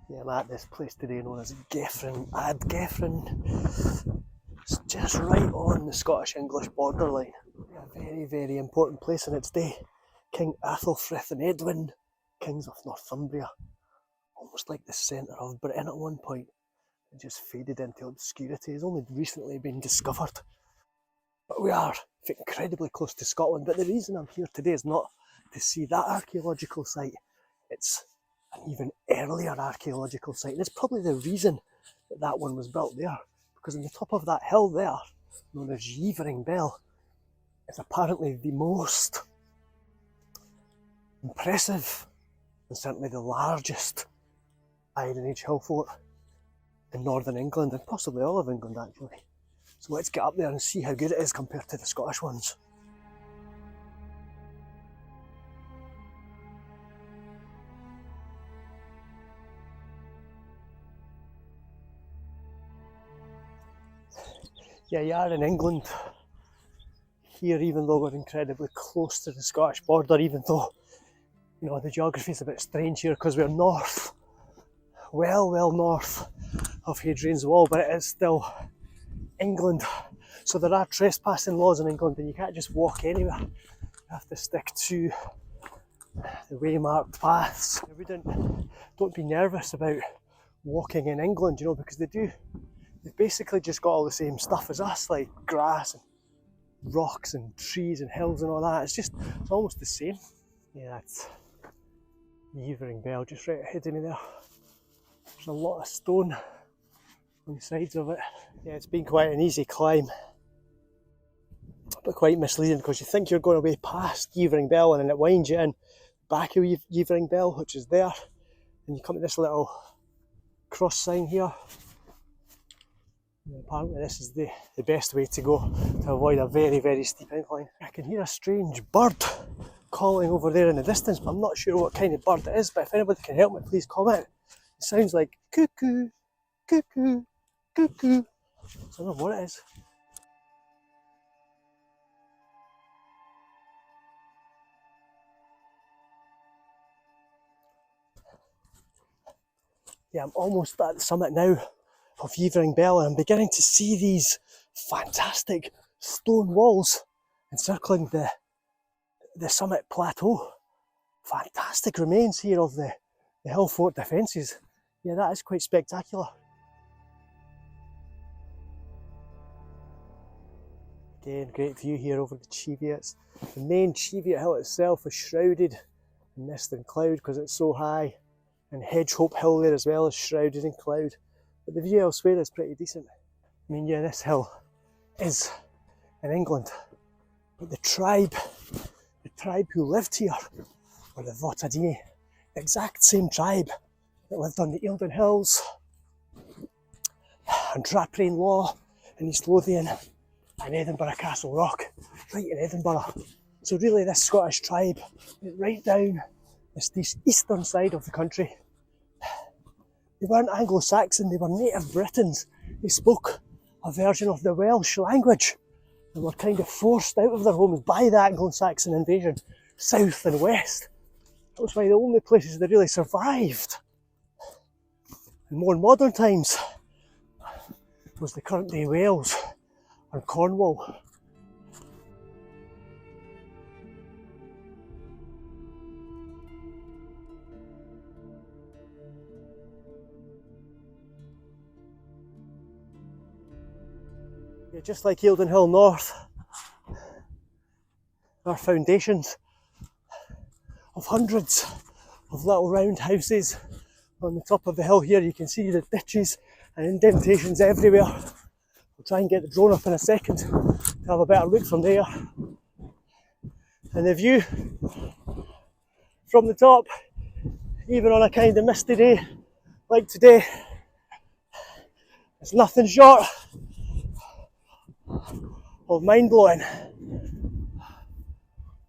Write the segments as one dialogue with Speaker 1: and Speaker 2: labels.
Speaker 1: Yeah, I'm at this place today known as Yeavering Bell. It's just right on the Scottish-English borderline. A very, very important place in its day. King Athelfrith and Edwin, kings of Northumbria, almost like the centre of Britain at one point. It just faded into obscurity. It's only recently been discovered. But we are incredibly close to Scotland. But the reason I'm here today is not to see that archaeological site. It's an even earlier archaeological site. And it's probably the reason that that one was built there. Because on the top of that hill there, known as Yeavering Bell, is apparently the most impressive and certainly the largest Iron Age hill fort in northern England, and possibly all of England actually. So let's get up there and see how good it is compared to the Scottish ones. Yeah, you are in England here, even though we're incredibly close to the Scottish border, even though, you know, the geography is a bit strange here because we're north, well north of Hadrian's Wall, but it is still England. So there are trespassing laws in England and you can't just walk anywhere. You have to stick to the waymarked paths. Don't be nervous about walking in England, you know, because they've basically just got all the same stuff as us, like grass and rocks and trees and hills and all that. It's almost the same. Yeah, that's Yeavering Bell just right ahead of me there. There's a lot of stone on the sides of it. Yeah, it's been quite an easy climb, but quite misleading because you think you're going away past Yeavering Bell and then it winds you in back of Yeavering Bell, which is there, and you come to this little cross sign here. And apparently this is the best way to go to avoid a very, very steep incline. I can hear a strange bird calling over there in the distance, but I'm not sure what kind of bird it is, but if anybody can help me, please comment. It sounds like cuckoo, cuckoo, cuckoo. So I don't know what it is. Yeah, I'm almost at the summit now of Yeavering Bell and I'm beginning to see these fantastic stone walls encircling the summit plateau. Fantastic remains here of the hill fort defences. Yeah, that is quite spectacular. Again, great view here over the Cheviot. The main Cheviot hill itself is shrouded in mist and cloud because it's so high, and Hedgehope Hill there as well is shrouded in cloud. But the view elsewhere is pretty decent. I mean, yeah, this hill is in England, but the tribe who lived here were the Vadini, the exact same tribe that lived on the Eildon Hills and Draprain Law in East Lothian and Edinburgh Castle Rock, right in Edinburgh. So really this Scottish tribe is right down this eastern side of the country. They weren't Anglo-Saxon, they were native Britons. They spoke a version of the Welsh language and were kind of forced out of their homes by the Anglo-Saxon invasion, south and west. That was why the only places that really survived in more modern times was the current day Wales and Cornwall. Yeah, just like Eildon Hill North, there are foundations of hundreds of little round houses on the top of the hill here. You can see the ditches and indentations everywhere. I'll try and get the drone up in a second to have a better look from there. And the view from the top, even on a kind of misty day like today, is nothing short of mind-blowing.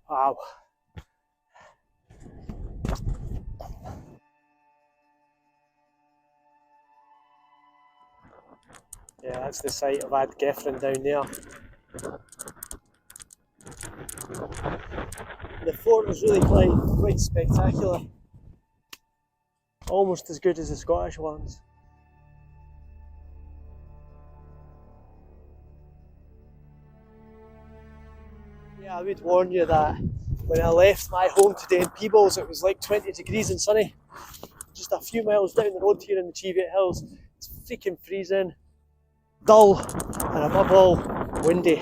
Speaker 1: Wow. Yeah, that's the site of Yeavering down there. The fort was really quite spectacular. almost as good as the Scottish ones. Yeah, I would warn you that when I left my home today in Peebles, it was like 20 degrees and sunny. Just a few miles down the road here in the Cheviot Hills, it's freaking freezing, dull, and above all, windy.